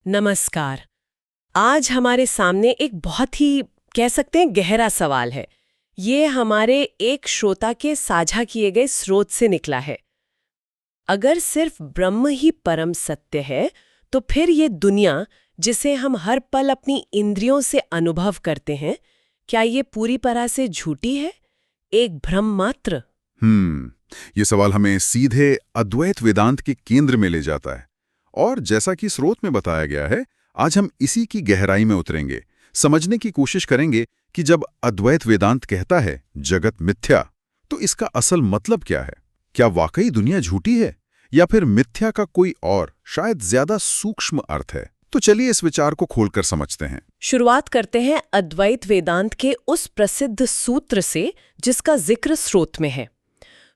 नमस्कार। आज हमारे सामने एक बहुत ही कह सकते हैं गहरा सवाल है। ये हमारे एक श्रोता के साझा किए गए स्रोत से निकला है। अगर सिर्फ ब्रह्म ही परम सत्य है, तो फिर ये दुनिया जिसे हम हर पल अपनी इंद्रियों से अनुभव करते हैं, क्या ये पूरी तरह से झूठी है, एक भ्रम मात्र? ये सवाल हमें सीधे अद्वैत वेदांत के केंद्र में ले जाता है। और जैसा कि स्रोत में बताया गया है, आज हम इसी की गहराई में उतरेंगे, समझने की कोशिश करेंगे कि जब अद्वैत वेदांत कहता है जगत मिथ्या, तो इसका असल मतलब क्या है। क्या वाकई दुनिया झूठी है, या फिर मिथ्या का कोई और शायद ज्यादा सूक्ष्म अर्थ है। तो चलिए इस विचार को खोलकर समझते हैं। शुरुआत करते हैं अद्वैत वेदांत के उस प्रसिद्ध सूत्र से जिसका जिक्र स्रोत में है।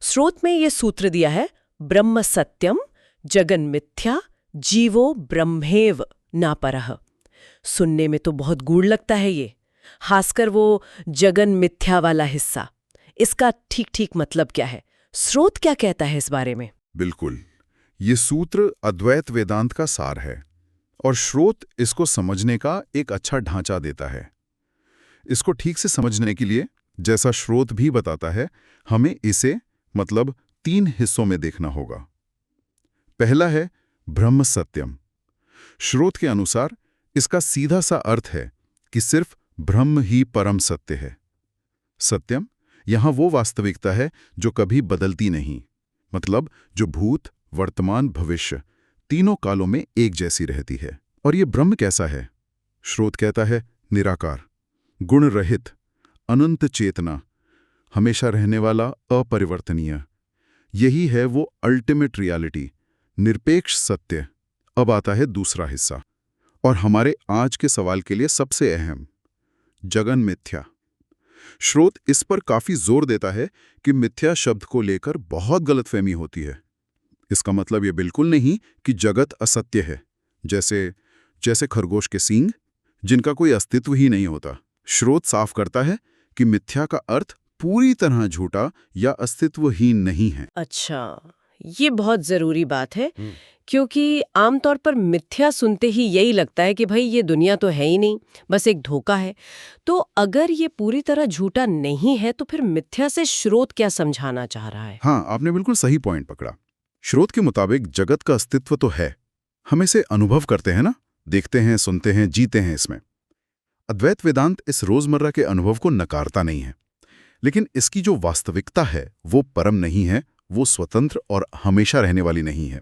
स्रोत में ये सूत्र दिया है, ब्रह्म सत्यम जगन मिथ्या जीवो ब्रह्मेव न परः। सुनने में तो बहुत गूढ़ लगता है ये, खासकर वो जगन मिथ्या वाला हिस्सा। इसका ठीक ठीक मतलब क्या है, स्रोत क्या कहता है इस बारे में? बिल्कुल, ये सूत्र अद्वैत वेदांत का सार है और स्रोत इसको समझने का एक अच्छा ढांचा देता है। इसको ठीक से समझने के लिए, जैसा स्रोत भी बताता है, हमें इसे मतलब 3 हिस्सों में देखना होगा। पहला है ब्रह्म सत्यम। स्रोत के अनुसार इसका सीधा सा अर्थ है कि सिर्फ ब्रह्म ही परम सत्य है। सत्यम यहां वो वास्तविकता है जो कभी बदलती नहीं, मतलब जो भूत, वर्तमान, भविष्य तीनों कालों में एक जैसी रहती है। और ये ब्रह्म कैसा है? स्रोत कहता है निराकार, गुण रहित, अनंत चेतना, हमेशा रहने वाला, अपरिवर्तनीय। यही है वो अल्टीमेट रियलिटी, निरपेक्ष सत्य। अब आता है दूसरा हिस्सा, और हमारे आज के सवाल के लिए सबसे अहम, जगन मिथ्या। स्रोत इस पर काफी जोर देता है कि मिथ्या शब्द को लेकर बहुत गलतफहमी होती है। इसका मतलब ये बिल्कुल नहीं कि जगत असत्य है, जैसे खरगोश के सींग, जिनका कोई अस्तित्व ही नहीं होता। स्रोत साफ करता है कि मिथ्या का अर्थ पूरी तरह झूठा या अस्तित्वहीन नहीं है। अच्छा, ये बहुत जरूरी बात है, क्योंकि आमतौर पर मिथ्या सुनते ही यही लगता है कि भाई ये दुनिया तो है ही नहीं, बस एक धोखा है। तो अगर ये पूरी तरह झूठा नहीं है, तो फिर मिथ्या से स्रोत क्या समझाना चाह रहा है? हाँ, आपने बिल्कुल सही पॉइंट पकड़ा। स्रोत के मुताबिक जगत का अस्तित्व तो है, हम इसे अनुभव करते हैं ना, देखते हैं, सुनते हैं, जीते हैं इसमें। अद्वैत वेदांत इस रोजमर्रा के अनुभव को नकारता नहीं है, लेकिन इसकी जो वास्तविकता है वो परम नहीं है, वो स्वतंत्र और हमेशा रहने वाली नहीं है।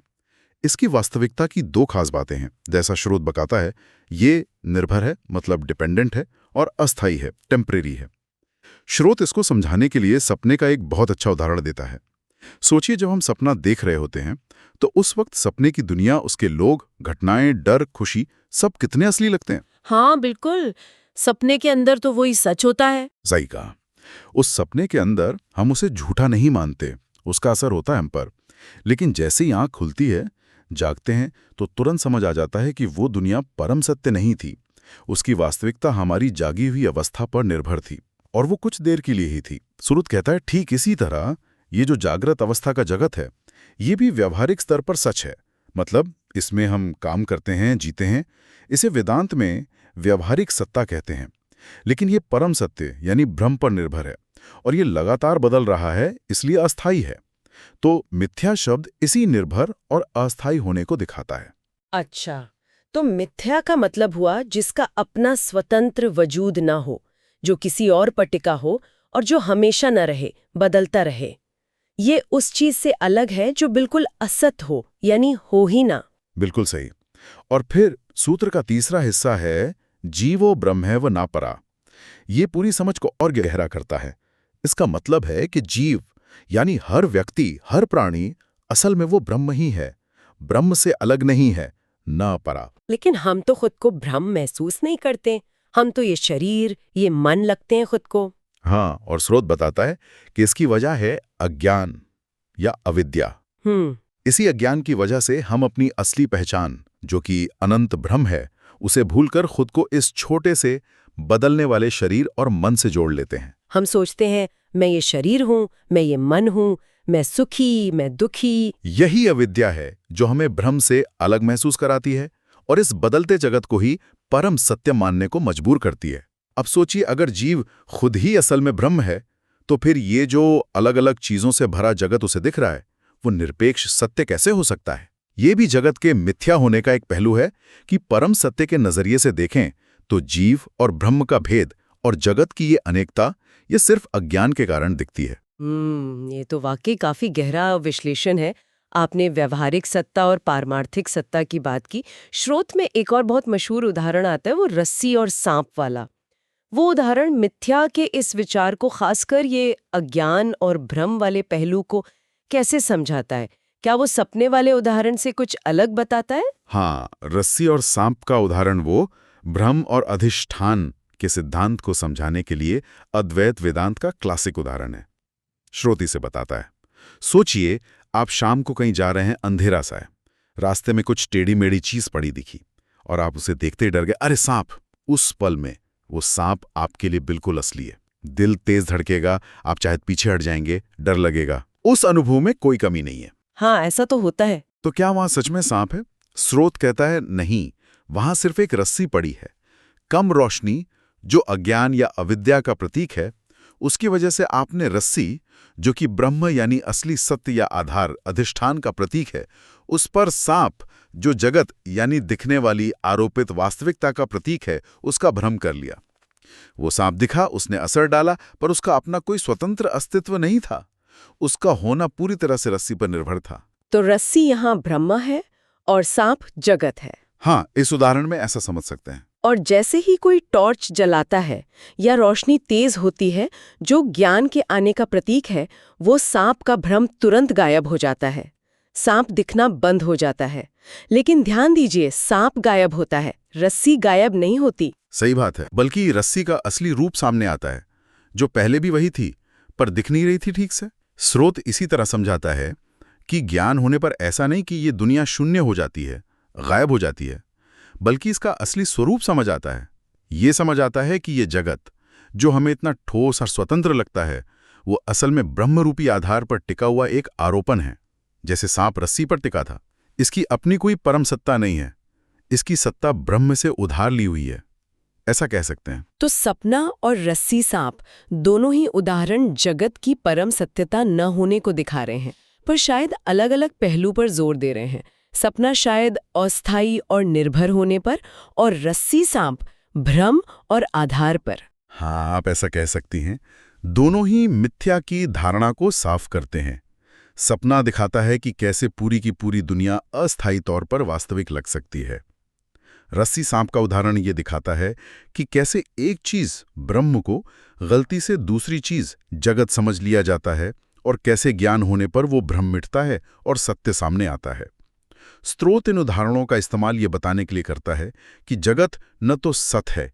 इसकी वास्तविकता की 2 खास बातें हैं। जैसा स्रोत बताता है, ये निर्भर है, मतलब डिपेंडेंट है, और अस्थायी है, टेम्परेरी है। स्रोत इसको समझाने के लिए सपने का एक बहुत अच्छा उदाहरण देता है। सोचिए, जब हम सपना देख रहे होते हैं तो उस वक्त सपने की दुनिया, उसके लोग, घटनाएं, डर, खुशी, सब कितने असली लगते हैं। हाँ बिल्कुल, सपने के अंदर तो वही सच होता है। सही कहा। उस सपने के अंदर हम उसे झूठा नहीं मानते, उसका असर होता है हम पर। लेकिन जैसे ही आंख खुलती है, जागते हैं, तो तुरंत समझ आ जाता है कि वो दुनिया परम सत्य नहीं थी। उसकी वास्तविकता हमारी जागी हुई अवस्था पर निर्भर थी, और वो कुछ देर के लिए ही थी। स्रोत कहता है ठीक इसी तरह ये जो जागृत अवस्था का जगत है, ये भी व्यावहारिक स्तर पर सच है। मतलब इसमें हम काम करते हैं, जीते हैं। इसे वेदांत में व्यावहारिक सत्ता कहते हैं। लेकिन ये परम सत्य यानी ब्रह्म पर निर्भर है, और ये लगातार बदल रहा है, इसलिए अस्थायी है। तो मिथ्या शब्द इसी निर्भर और अस्थायी होने को दिखाता है। अच्छा, तो मिथ्या का मतलब हुआ जिसका अपना स्वतंत्र वजूद ना हो, जो किसी और पर टिका हो और जो हमेशा न रहे, बदलता रहे। ये उस चीज से अलग है जो बिल्कुल असत हो, यानी हो ही ना। बिल्कुल सही। और फिर सूत्र का तीसरा हिस्सा है जीवो ब्रह्मैव न परा। ये पूरी समझ को और गहरा करता है। इसका मतलब है कि जीव यानी हर व्यक्ति, हर प्राणी असल में वो ब्रह्म ही है, ब्रह्म से अलग नहीं है, न परा। लेकिन हम तो खुद को ब्रह्म महसूस नहीं करते, हम तो ये शरीर, ये मन लगते हैं खुद को। हाँ, और स्रोत बताता है कि इसकी वजह है अज्ञान या अविद्या। इसी अज्ञान की वजह से हम अपनी असली पहचान, जो कि अनंत ब्रह्म है, उसे भूलकर खुद को इस छोटे से बदलने वाले शरीर और मन से जोड़ लेते हैं। हम सोचते हैं मैं ये शरीर हूँ, मैं ये मन हूँ, मैं सुखी, मैं दुखी। यही अविद्या है जो हमें भ्रम से अलग महसूस कराती है और इस बदलते जगत को ही परम सत्य मानने को मजबूर करती है। अब सोचिए, अगर जीव खुद ही असल में ब्रह्म है, तो फिर ये जो अलग अलग चीजों से भरा जगत उसे दिख रहा है, वो निरपेक्ष सत्य कैसे हो सकता है? ये भी जगत के मिथ्या होने का एक पहलू है कि परम सत्य के नजरिए से देखें तो जीव और ब्रह्म का भेद और जगत की ये अनेकता ये सिर्फ अज्ञान के कारण दिखती है। ये तो वाकई काफी गहरा विश्लेषण है। आपने व्यवहारिक सत्ता और पारमार्थिक सत्ता की बात की। स्रोत में एक और बहुत मशहूर उदाहरण आता है, वो रस्सी और सांप वाला। वो उदाहरण मिथ्या के इस विचार को, खासकर ये अज्ञान और भ्रम वाले पहलू को कैसे समझाता है? क्या वो सपने वाले उदाहरण से कुछ अलग बताता है? हाँ, रस्सी और सांप का उदाहरण वो भ्रम और अधिष्ठान के सिद्धांत को समझाने के लिए अद्वैत वेदांत का क्लासिक उदाहरण है। श्रोति से बताता है, सोचिए आप शाम को कहीं जा रहे हैं, अंधेरा सा है, रास्ते में कुछ टेढ़ी मेढ़ी चीज पड़ी दिखी और आप उसे देखते ही डर गए, अरे सांप। उस पल में वो सांप आपके लिए बिल्कुल असली है। दिल तेज धड़केगा, आप चाहे पीछे हट जाएंगे, डर लगेगा। उस अनुभव में कोई कमी नहीं है। हाँ, ऐसा तो होता है। तो क्या वहां सच में सांप है? स्रोत कहता है नहीं, वहां सिर्फ एक रस्सी पड़ी है। कम रोशनी, जो अज्ञान या अविद्या का प्रतीक है, उसकी वजह से आपने रस्सी, जो कि ब्रह्म यानी असली सत्य या आधार अधिष्ठान का प्रतीक है, उस पर सांप, जो जगत यानी दिखने वाली आरोपित वास्तविकता का प्रतीक है, उसका भ्रम कर लिया। वो सांप दिखा, उसने असर डाला, पर उसका अपना कोई स्वतंत्र अस्तित्व नहीं था। उसका होना पूरी तरह से रस्सी पर निर्भर था। तो रस्सी यहाँ ब्रह्म है और सांप जगत है। हाँ, इस उदाहरण में ऐसा समझ सकते हैं। और जैसे ही कोई टॉर्च जलाता है या रोशनी तेज होती है, जो ज्ञान के आने का प्रतीक है, वो सांप का भ्रम तुरंत गायब हो जाता है। सांप दिखना बंद हो जाता है। लेकिन ध्यान दीजिए, सांप गायब होता है, रस्सी गायब नहीं होती। सही बात है, बल्कि रस्सी का असली रूप सामने आता है, जो पहले भी वही थी, पर दिख नहीं रही थी ठीक से। स्रोत इसी तरह समझाता है कि ज्ञान होने पर ऐसा नहीं कि ये दुनिया शून्य हो जाती है, गायब हो जाती है, बल्कि इसका असली स्वरूप समझ आता है। ये समझ आता है कि ये जगत, जो हमें इतना ठोस और स्वतंत्र लगता है, वो असल में ब्रह्मरूपी आधार पर टिका हुआ एक आरोपण है। जैसे सांप रस्सी पर टिका था। इसकी अपनी कोई परम सत्ता नहीं है, इसकी सत्ता ब्रह्म से उधार ली हुई है, ऐसा कह सकते हैं। तो सपना और रस्सी सांप दोनों ही उदाहरण जगत की परम सत्यता न होने को दिखा रहे हैं, पर शायद अलग अलग पहलू पर जोर दे रहे हैं। सपना शायद अस्थायी और निर्भर होने पर, और रस्सी सांप भ्रम और आधार पर। हाँ, आप ऐसा कह सकती हैं। दोनों ही मिथ्या की धारणा को साफ करते हैं। सपना दिखाता है कि कैसे पूरी की पूरी दुनिया अस्थायी तौर पर वास्तविक लग सकती है। रस्सी सांप का उदाहरण ये दिखाता है कि कैसे एक चीज ब्रह्म को गलती से दूसरी चीज जगत समझ लिया जाता है, और कैसे ज्ञान होने पर वो भ्रम मिटता है और सत्य सामने आता है। स्रोत इन उदाहरणों का इस्तेमाल ये बताने के लिए करता है कि जगत न तो सत है,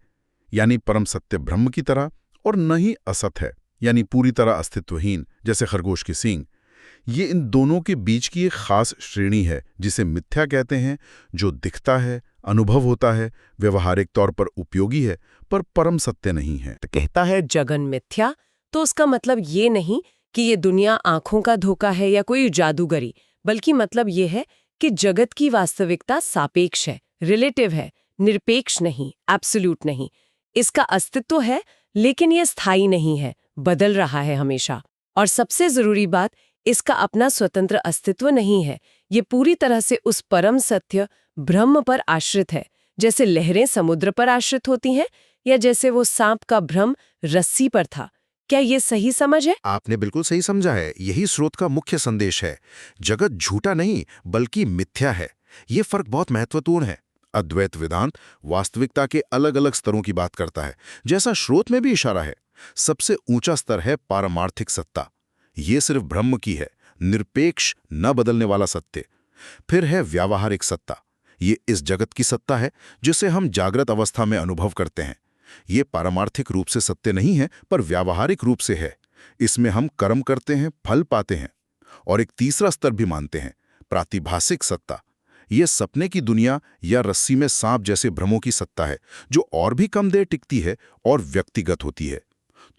यानी परम सत्य ब्रह्म की तरह, और न ही असत है, यानी पूरी तरह अस्तित्वहीन, जैसे खरगोश की सींग। ये इन दोनों के बीच की एक खास श्रेणी है जिसे मिथ्या कहते हैं, जो दिखता है, अनुभव होता है, व्यवहारिक तौर पर उपयोगी है, पर परम सत्य नहीं है। कहता है जगन मिथ्या, तो उसका मतलब ये नहीं कि ये दुनिया आंखों का धोखा है या कोई जादूगरी, बल्कि मतलब ये है कि जगत की वास्तविकता सापेक्ष है, रिलेटिव है, निरपेक्ष नहीं, एब्सोल्यूट नहीं। इसका अस्तित्व है, लेकिन ये स्थायी नहीं है, बदल रहा है हमेशा। और सबसे जरूरी बात, इसका अपना स्वतंत्र अस्तित्व नहीं है। ये पूरी तरह से उस परम सत्य ब्रह्म पर आश्रित है, जैसे लहरें समुद्र पर आश्रित होती हैं, या जैसे वो सांप का भ्रम रस्सी पर था। क्या ये सही समझ है? आपने बिल्कुल सही समझा है। यही स्रोत का मुख्य संदेश है। जगत झूठा नहीं, बल्कि मिथ्या है। ये फर्क बहुत महत्वपूर्ण है। अद्वैत वेदांत वास्तविकता के अलग अलग स्तरों की बात करता है, जैसा स्रोत में भी इशारा है। सबसे ऊंचा स्तर है पारमार्थिक सत्ता। ये सिर्फ ब्रह्म की है, निरपेक्ष, न बदलने वाला सत्य। फिर है व्यावहारिक सत्ता। ये इस जगत की सत्ता है जिसे हम जागृत अवस्था में अनुभव करते हैं। ये पारमार्थिक रूप से सत्य नहीं है, पर व्यावहारिक रूप से है। इसमें हम कर्म करते हैं, फल पाते हैं। और एक तीसरा स्तर भी मानते हैं, प्रातिभासिक सत्ता। ये सपने की दुनिया या रस्सी में सांप जैसे भ्रमों की सत्ता है, जो और भी कम देर टिकती है और व्यक्तिगत होती है।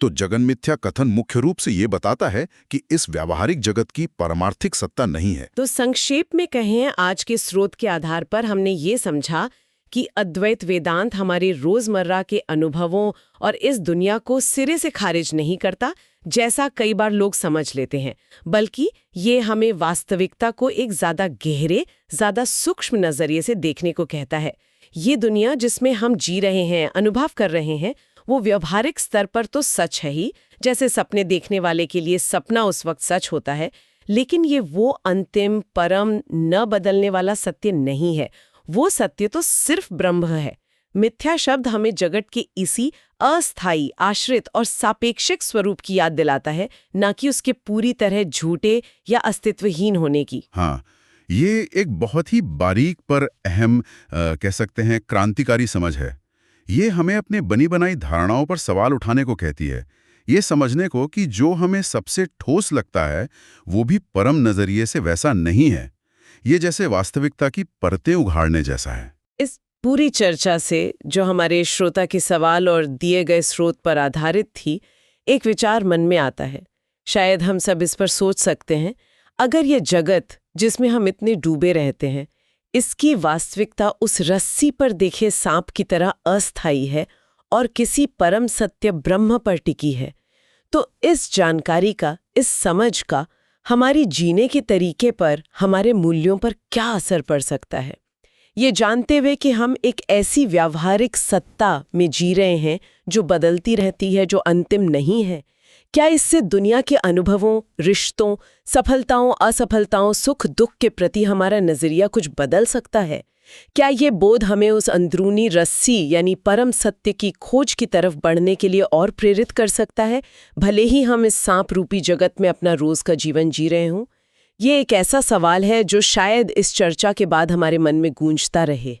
तो जगन मिथ्या कथन मुख्य रूप से ये बताता है कि इस व्यावहारिक जगत की पारमार्थिक सत्ता नहीं है। तो संक्षेप में कहें, आज के स्रोत के आधार पर हमने ये समझा कि अद्वैत वेदांत हमारे रोजमर्रा के अनुभवों और इस दुनिया को सिरे से खारिज नहीं करता, जैसा कई बार लोग समझ लेते हैं, बल्कि ये हमें वास्तविकता को एक ज्यादा गहरे, ज्यादा सूक्ष्म नजरिए से देखने को कहता है। ये दुनिया जिसमें हम जी रहे हैं, अनुभव कर रहे हैं, वो व्यवहारिक स्तर पर तो सच है ही, जैसे सपने देखने वाले के लिए सपना उस वक्त सच होता है, लेकिन ये वो अंतिम, परम, न बदलने वाला सत्य नहीं है। वो सत्य तो सिर्फ ब्रह्म है। मिथ्या शब्द हमें जगत के इसी अस्थायी, आश्रित और सापेक्षिक स्वरूप की याद दिलाता है, न कि उसके पूरी तरह झूठे या अस्तित्वहीन होने की। हाँ, ये एक बहुत ही बारीक पर अहम कह सकते हैं क्रांतिकारी समझ है। ये हमें अपने बनी बनाई धारणाओं पर सवाल उठाने को कहती है। ये समझने को कि जो हमें सबसे ठोस लगता है वो भी परम नजरिए से वैसा नहीं है। ये जैसे वास्तविकता की परतें उघाड़ने जैसा है। इस पूरी चर्चा से, जो हमारे श्रोता के सवाल और दिए गए स्रोत पर आधारित थी, एक विचार मन में आता है। शायद हम सब इस पर सोच सकते हैं, अगर ये जगत जिसमें हम इतने डूबे रहते हैं, इसकी वास्तविकता उस रस्सी पर देखे सांप की तरह अस्थायी है और किसी परम सत्य ब्रह्म पर टिकी है, तो इस जानकारी का, इस समझ का हमारी जीने के तरीके पर, हमारे मूल्यों पर क्या असर पड़ सकता है। ये जानते हुए कि हम एक ऐसी व्यावहारिक सत्ता में जी रहे हैं जो बदलती रहती है, जो अंतिम नहीं है, क्या इससे दुनिया के अनुभवों, रिश्तों, सफलताओं, असफलताओं, सुख दुख के प्रति हमारा नजरिया कुछ बदल सकता है? क्या ये बोध हमें उस अंदरूनी रस्सी यानी परम सत्य की खोज की तरफ बढ़ने के लिए और प्रेरित कर सकता है, भले ही हम इस सांप रूपी जगत में अपना रोज का जीवन जी रहे हों? ये एक ऐसा सवाल है जो शायद इस चर्चा के बाद हमारे मन में गूंजता रहे।